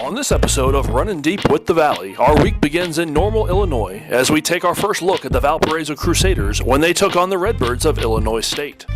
On this episode of Runnin' Deep with the Valley, our week begins in Normal, Illinois, as we take our first look at the Valparaiso Crusaders when they took on the Redbirds of Illinois State.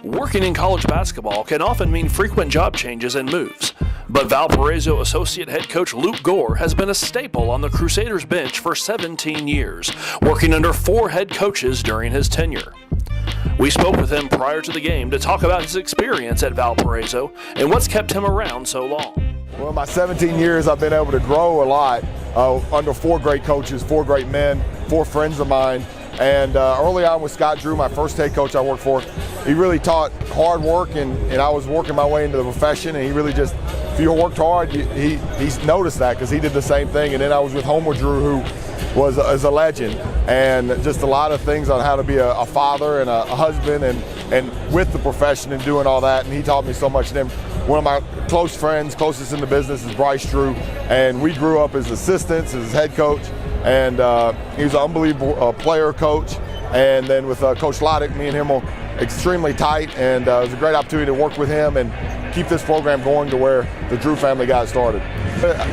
Working in college basketball can often mean frequent job changes and moves, but Valparaiso Associate Head Coach Luke Gore has been a staple on the Crusaders bench for 17 years, working under 4 head coaches during his tenure. We spoke with him prior to the game to talk about his experience at Valparaiso and what's kept him around so long. Well, my 17 years, I've been able to grow a lot under 4 great coaches, 4 great men, 4 friends of mine. And early on with Scott Drew, my first head coach I worked for, he really taught hard work, and I was working my way into the profession, and he really just, if you worked hard, he's noticed that because he did the same thing. And then I was with Homer Drew, who was a legend, and just a lot of things on how to be a father and a husband and with the profession and doing all that, and he taught me so much. And then one of my close friends, closest in the business, is Bryce Drew, and we grew up as assistants, as head coach. And he was an unbelievable player coach. And then with Coach Loddick, me and him were extremely tight, and it was a great opportunity to work with him and keep this program going to where the Drew family got started.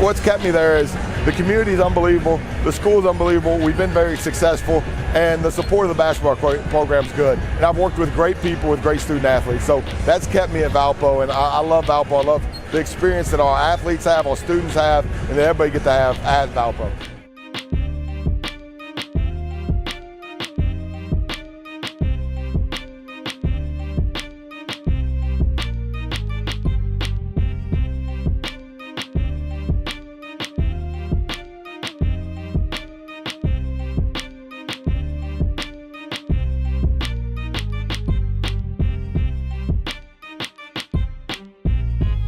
What's kept me there is the community is unbelievable, the school is unbelievable, we've been very successful, and the support of the basketball program is good. And I've worked with great people, with great student athletes, so that's kept me at Valpo, and I love Valpo. I love the experience that our athletes have, our students have, and that everybody get to have at Valpo.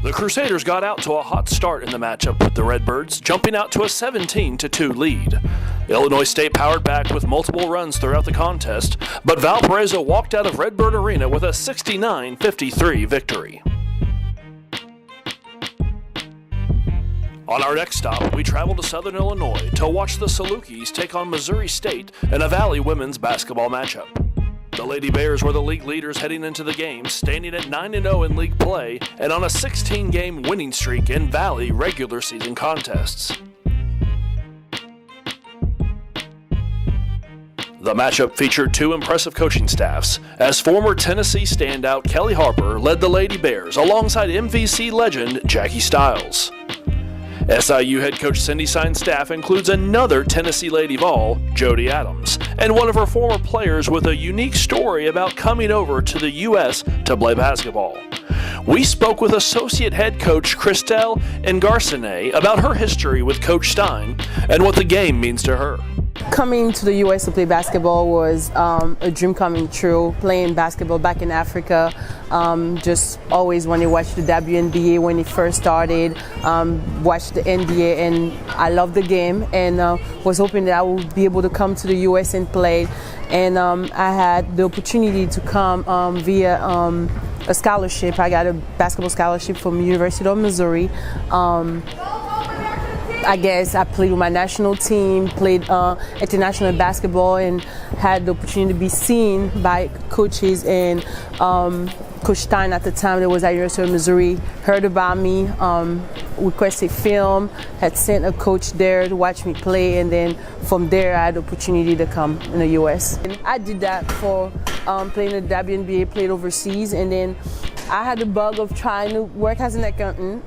The Crusaders got out to a hot start in the matchup with the Redbirds, jumping out to a 17-2 lead. Illinois State powered back with multiple runs throughout the contest, but Valparaiso walked out of Redbird Arena with a 69-53 victory. On our next stop, we travel to Southern Illinois to watch the Salukis take on Missouri State in a Valley women's basketball matchup. The Lady Bears were the league leaders heading into the game, standing at 9-0 in league play and on a 16-game winning streak in Valley regular season contests. The matchup featured 2 impressive coaching staffs, as former Tennessee standout Kelly Harper led the Lady Bears alongside MVC legend Jackie Stiles. SIU head coach Cindy Sign's staff includes another Tennessee Lady Vol, Jody Adams, and one of her former players with a unique story about coming over to the U.S. to play basketball. We spoke with associate head coach Christelle Engarcine about her history with Coach Stein and what the game means to her. Coming to the U.S. to play basketball was a dream coming true. Playing basketball back in Africa, just always wanted to watch the WNBA when it first started, watch the NBA, and I loved the game and was hoping that I would be able to come to the U.S. and play. And I had the opportunity to come via a scholarship. I got a basketball scholarship from University of Missouri. I guess I played with my national team, played international basketball, and had the opportunity to be seen by coaches. And Coach Stein at the time that was at University of Missouri heard about me, requested film, had sent a coach there to watch me play, and then from there I had the opportunity to come in the U.S. And I did that for playing the WNBA, played overseas, and then I had the bug of trying to work as an accountant,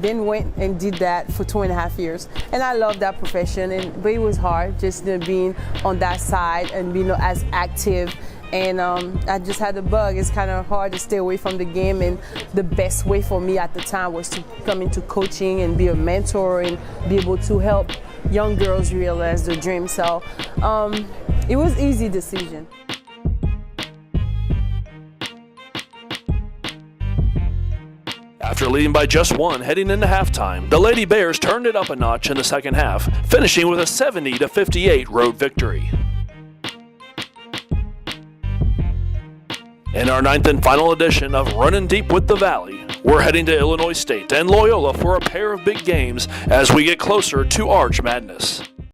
then went and did that for 2.5 years. And I loved that profession, but it was hard just being on that side and being as active. And I just had the bug. It's kind of hard to stay away from the game, and the best way for me at the time was to come into coaching and be a mentor and be able to help young girls realize their dream. So it was an easy decision. After leading by just 1 heading into halftime, the Lady Bears turned it up a notch in the second half, finishing with a 70-58 road victory. In our 9th and final edition of Runnin' Deep with the Valley, we're heading to Illinois State and Loyola for a pair of big games as we get closer to Arch Madness.